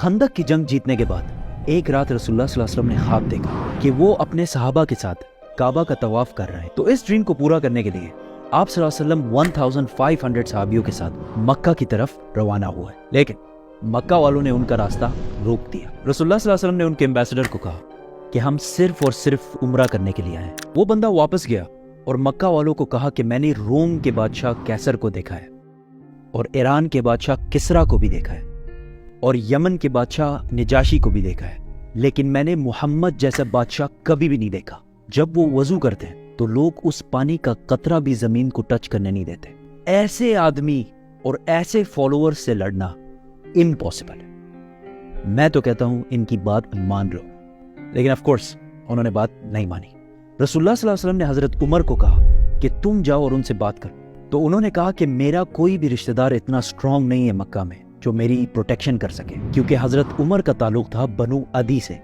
خندق کی جنگ جیتنے کے بعد ایک رات رسول اللہ صلی اللہ علیہ وسلم نے خواب دیکھا کہ وہ اپنے صحابہ کے ساتھ کعبہ کا طواف کر رہے ہیں. تو اس ڈریم کو پورا کرنے کے لیے آپ صلی اللہ علیہ وسلم 1500 صحابیوں کے ساتھ مکہ کی طرف روانہ ہوئے, لیکن مکہ والوں نے ان کا راستہ روک دیا. رسول اللہ صلی اللہ علیہ وسلم نے ان کے ایمبیسڈر کو کہا کہ ہم صرف اور صرف عمرہ کرنے کے لیے آئے ہیں. وہ بندہ واپس گیا اور مکہ والوں کو کہا کہ میں نے روم کے بادشاہ کیسر کو دیکھا ہے, اور ایران کے بادشاہ کسرا کو بھی دیکھا ہے, اور یمن کے بادشاہ نجاشی کو بھی دیکھا ہے, لیکن میں نے محمد جیسا بادشاہ کبھی بھی نہیں دیکھا. جب وہ وضو کرتے ہیں تو لوگ اس پانی کا قطرہ بھی زمین کو ٹچ کرنے نہیں دیتے. ایسے آدمی اور ایسے فالوور سے لڑنا امپاسبل ہے. میں تو کہتا ہوں ان کی بات مان لو, لیکن آف کورس انہوں نے بات نہیں مانی. رسول اللہ صلی اللہ علیہ وسلم نے حضرت عمر کو کہا کہ تم جاؤ اور ان سے بات کرو. تو انہوں نے کہا کہ میرا کوئی بھی رشتہ دار اتنا سٹرونگ نہیں ہے مکہ میں جو میری پروٹیکشن کر سکے, کیونکہ حضرت عمر کا تعلق تھا بنو عدی سے,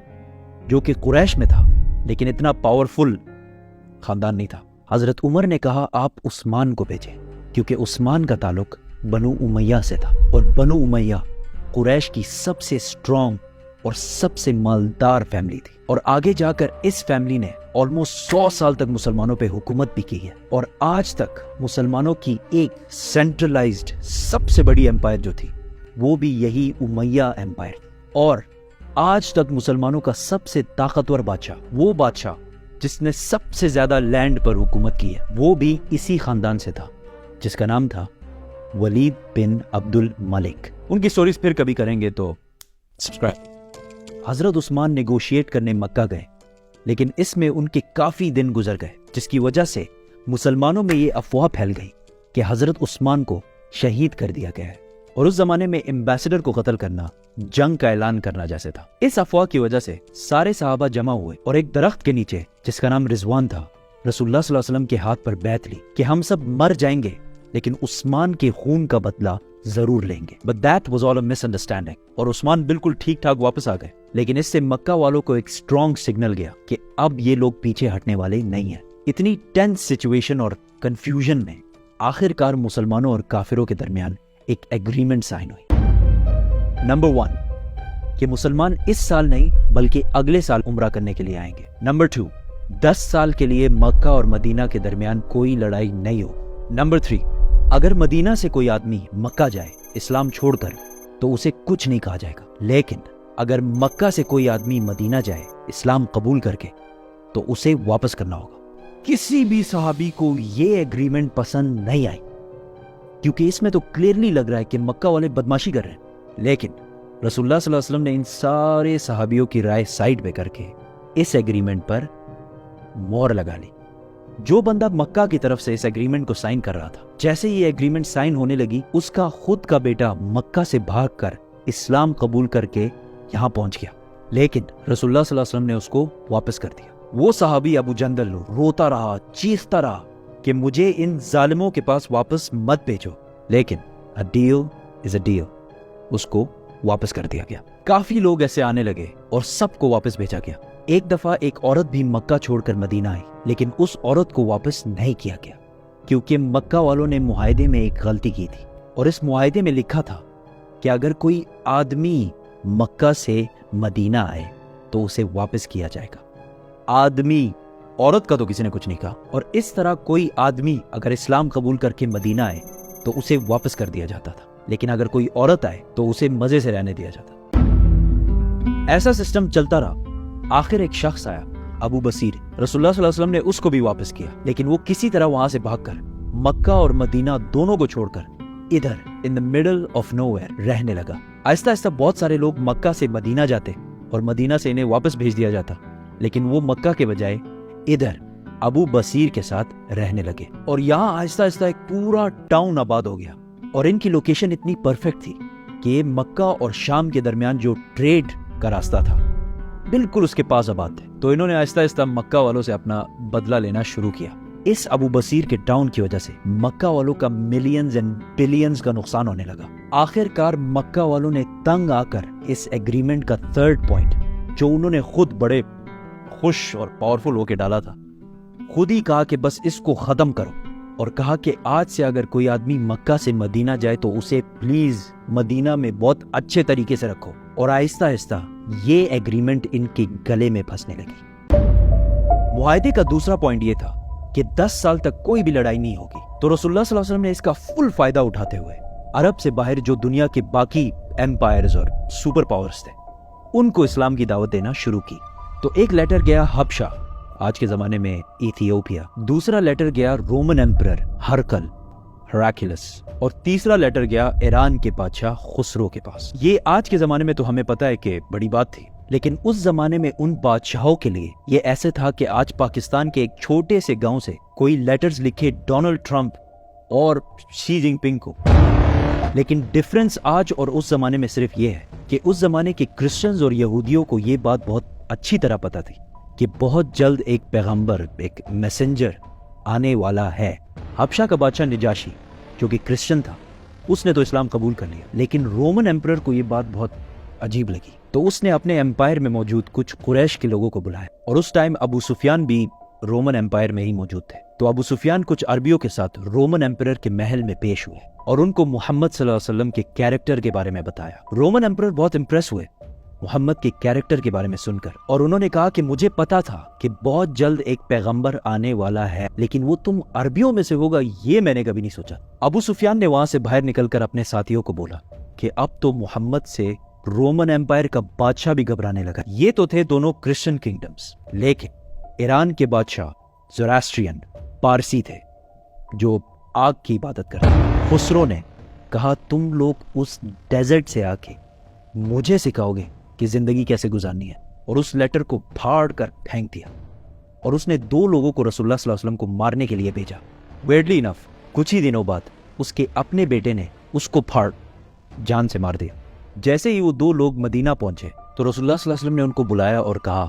جو کہ قریش میں تھا لیکن اتنا پاورفل خاندان نہیں تھا. حضرت عمر نے کہا آپ عثمان کو بھیجیں, کیونکہ عثمان کا تعلق بنو امیہ سے تھا, اور بنو امیہ قریش کی سب سے سٹرونگ اور سب سے مالدار فیملی تھی. اور آگے جا کر اس فیملی نے آلموسٹ 100 سال تک مسلمانوں پہ حکومت بھی کی ہے, اور آج تک مسلمانوں کی ایک سینٹرلائزڈ سب سے بڑی امپائر جو تھی وہ بھی یہی امیہ امپائر. اور آج تک مسلمانوں کا سب سے طاقتور بادشاہ, وہ بادشاہ جس نے سب سے زیادہ لینڈ پر حکومت کی ہے, وہ بھی اسی خاندان سے تھا جس کا نام تھا ولید بن عبد الملک. ان کی سٹوریز پھر کبھی کریں گے تو سبسکرائب. حضرت عثمان نیگوشیٹ کرنے مکہ گئے, لیکن اس میں ان کے کافی دن گزر گئے, جس کی وجہ سے مسلمانوں میں یہ افواہ پھیل گئی کہ حضرت عثمان کو شہید کر دیا گیا ہے, اور اس زمانے میں ایمبیسڈر کو قتل کرنا جنگ کا اعلان کرنا جیسے تھا. اس افواہ کی وجہ سے سارے صحابہ جمع ہوئے اور ایک درخت کے نیچے جس کا نام رضوان تھا رسول اللہ صلی اللہ علیہ وسلم کے ہاتھ پر بیعت لی کہ ہم سب مر جائیں گے لیکن عثمان کے خون کا بدلہ ضرور لیں گے. But that was all a misunderstanding. اور عثمان بالکل ٹھیک ٹھاک واپس آ گئے, لیکن اس سے مکہ والوں کو ایک اسٹرانگ سگنل گیا کہ اب یہ لوگ پیچھے ہٹنے والے نہیں ہیں. اتنی ٹینس سچویشن اور کنفیوژن میں آخر کار مسلمانوں اور کافروں کے درمیان ایک ایگریمنٹ سائن ہوئی. نمبر 1 کہ مسلمان اس سال نہیں بلکہ اگلے سال عمرہ کرنے کے لیے آئیں گے. نمبر 2 10 سال کے لیے مکہ اور مدینہ کے درمیان کوئی لڑائی نہیں ہو. نمبر 3 اگر مدینہ سے کوئی آدمی مکہ جائے اسلام چھوڑ کر تو اسے کچھ نہیں کہا جائے گا, لیکن اگر مکہ سے کوئی آدمی مدینہ جائے اسلام قبول کر کے تو اسے واپس کرنا ہوگا. کسی بھی صحابی کو یہ ایگریمنٹ پسند نہیں آئی, کیونکہ اس میں تو کلیئرلی لگ رہا ہے کہ مکہ والے بدماشی کر رہے ہیں. لیکن رسول اللہ صلی اللہ علیہ وسلم نے ان سارے صحابیوں کی رائے سائڈ پہ کر کے اس ایگریمنٹ پر مہر لگا لی. جو بندہ مکہ کی طرف سے اس ایگریمنٹ کو سائن کر رہا تھا, جیسے یہ ایگریمنٹ سائن ہونے لگی اس کا خود کا بیٹا مکہ سے بھاگ کر اسلام قبول کر کے یہاں پہنچ گیا, لیکن رسول اللہ صلی اللہ علیہ وسلم نے اس کو واپس کر دیا. وہ صحابی ابو جندل روتا رہا, چیختا رہا کہ مجھے ان ظالموں کے پاس واپس مت بھیجو, لیکن a deal is a deal. اس کو واپس کر دیا گیا. کافی لوگ ایسے آنے لگے اور سب کو واپس بھیجا گیا. ایک دفعہ ایک عورت بھی مکہ چھوڑ کر مدینہ آئی, لیکن اس عورت کو واپس نہیں کیا گیا, کیونکہ مکہ والوں نے معاہدے میں ایک غلطی کی تھی, اور اس معاہدے میں لکھا تھا کہ اگر کوئی آدمی مکہ سے مدینہ آئے تو اسے واپس کیا جائے گا. آدمی, عورت کا تو کسی نے کچھ نہیں کہا. اور اس طرح کوئی آدمی اگر اسلام قبول کر کے مدینہ آئے تو اسے واپس کر دیا جاتا تھا, لیکن اگر کوئی عورت آئے تو اسے مزے سے رہنے دیا جاتا. ایسا سسٹم چلتا رہا. آخر ایک شخص آیا, ابو بصیر. رسول اللہ صلی اللہ علیہ وسلم نے اس کو بھی واپس کیا, لیکن وہ کسی طرح وہاں سے بھاگ کر مکہ اور مدینہ دونوں کو چھوڑ کر ادھر ان the middle of nowhere رہنے لگا. آہستہ آہستہ بہت سارے لوگ مکہ سے مدینہ جاتے اور مدینہ سے انہیں واپس بھیج دیا جاتا, لیکن وہ مکہ کے بجائے ادھر ابو بصیر کے ساتھ رہنے لگے, اور یہاں آہستہ آہستہ ایک پورا ٹاؤن آباد ہو گیا. اور ان کی لوکیشن اتنی پرفیکٹ تھی کہ یہ مکہ اور شام کے درمیان جو ٹریڈ کا راستہ تھا بالکل اس کے پاس آباد تھے. تو انہوں نے آہستہ آہستہ مکہ والوں سے اپنا بدلہ لینا شروع کیا. اس ابو بصیر کے ٹاؤن کی وجہ سے مکہ والوں کا ملینز اینڈ بلینز کا نقصان ہونے لگا. آخر کار مکہ والوں نے تنگ آ کر اس ایگریمنٹ کا 3rd پوائنٹ, جو انہوں نے خود بڑے خوش اور پاورفل ہو کے ڈالا تھا, خود ہی کہا کہ بس اس کو ختم کرو. اور کہا کہ آج سے اگر کوئی آدمی مکہ سے مدینہ جائے تو اسے پلیز مدینہ میں بہت اچھے طریقے سے رکھو. اور آہستہ آہستہ یہ ایگریمنٹ ان کے گلے میں پھنسنے لگی. معاہدے کا دوسرا پوائنٹ یہ تھا کہ 10 سال تک کوئی بھی لڑائی نہیں ہوگی. تو رسول اللہ صلی اللہ علیہ وسلم نے اس کا فل فائدہ اٹھاتے ہوئے عرب سے باہر جو دنیا کے باقی ایمپائرز اور سپر پاورز تھے ان کو اسلام کی دعوت دینا شروع کی. تو ایک لیٹر گیا حبشہ، آج کے زمانے میں ایتھیوپیا. دوسرا لیٹر گیا رومن ایمپرر ہراکلس. اور تیسرا لیٹر گیا ایران کے بادشاہ خسرو کے پاس. یہ آج کے زمانے میں تو ہمیں پتہ ہے کہ بڑی بات تھی، لیکن اس زمانے میں ان بادشاہوں کے لیے یہ ایسے تھا کہ آج پاکستان کے ایک چھوٹے سے گاؤں سے کوئی لیٹرز لکھے ڈونلڈ ٹرمپ اور شی جن پنگ کو. لیکن ڈفرنس آج اور اس زمانے میں صرف یہ ہے کہ اس زمانے کے کرسچنز اور یہودیوں کو یہ بات بہت اچھی طرح پتہ تھی کہ بہت جلد ایک پیغمبر، ایک میسنجر آنے والا ہے. حبشہ کا بادشاہ نجاشی جو کہ کرسچن تھا، اس نے تو اسلام قبول کر لیا، لیکن رومن ایمپرر کو یہ بات بہت عجیب لگی. تو اس نے اپنے ایمپائر میں موجود کچھ قریش کے لوگوں کو بلایا. اور اس ٹائم ابو سفیان بھی رومن ایمپائر میں ہی موجود تھے. تو ابو سفیان کچھ عربیوں کے ساتھ رومن ایمپرر کے محل میں پیش ہوئے اور ان کو محمد صلی اللہ علیہ وسلم کے کیریکٹر کے بارے میں بتایا. رومن ایمپرر بہت امپریس ہوئے محمد کے کیریکٹر کے بارے میں سن کر، اور انہوں نے کہا کہ مجھے پتا تھا کہ بہت جلد ایک پیغمبر آنے والا ہے، لیکن وہ تم عربیوں میں سے ہوگا یہ میں نے کبھی نہیں سوچا. ابو سفیان نے وہاں سے باہر نکل کر اپنے ساتھیوں کو بولا کہ اب تو محمد سے رومن ایمپائر کا بادشاہ بھی گھبرانے لگا. یہ تو تھے دونوں کرسچن کنگڈمز، لیکن ایران کے بادشاہ زوراسٹرین پارسی تھے جو آگ کی عبادت کرتے. خسرو نے کہا تم لوگ اس ڈیزرٹ سے آ کے مجھے سکھاؤ گے کہ زندگی کیسے گزارنی ہے، اور اس لیٹر کو پھاڑ کر پھینک دیا. اور اس نے 2 لوگوں کو رسول اللہ صلی اللہ علیہ وسلم کو مارنے کے لیے بھیجا. ویئرڈلی انف کچھ ہی دنوں بعد اس کے اپنے بیٹے نے اس کو پھاڑ جان سے مار دیا. جیسے ہی وہ 2 لوگ مدینہ پہنچے تو رسول اللہ صلی اللہ علیہ وسلم نے ان کو بلایا اور کہا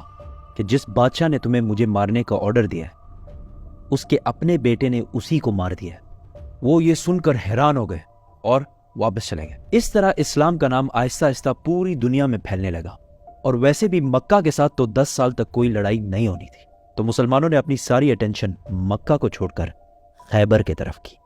کہ جس بادشاہ نے تمہیں مجھے مارنے کا آرڈر دیا ہے اس کے اپنے بیٹے نے اسی کو مار دیا. وہ یہ سن کر حیران ہو گئے اور واپس چلے گئے. اس طرح اسلام کا نام آہستہ آہستہ پوری دنیا میں پھیلنے لگا. اور ویسے بھی مکہ کے ساتھ تو 10 سال تک کوئی لڑائی نہیں ہونی تھی. تو مسلمانوں نے اپنی ساری اٹینشن مکہ کو چھوڑ کر خیبر کی طرف کی.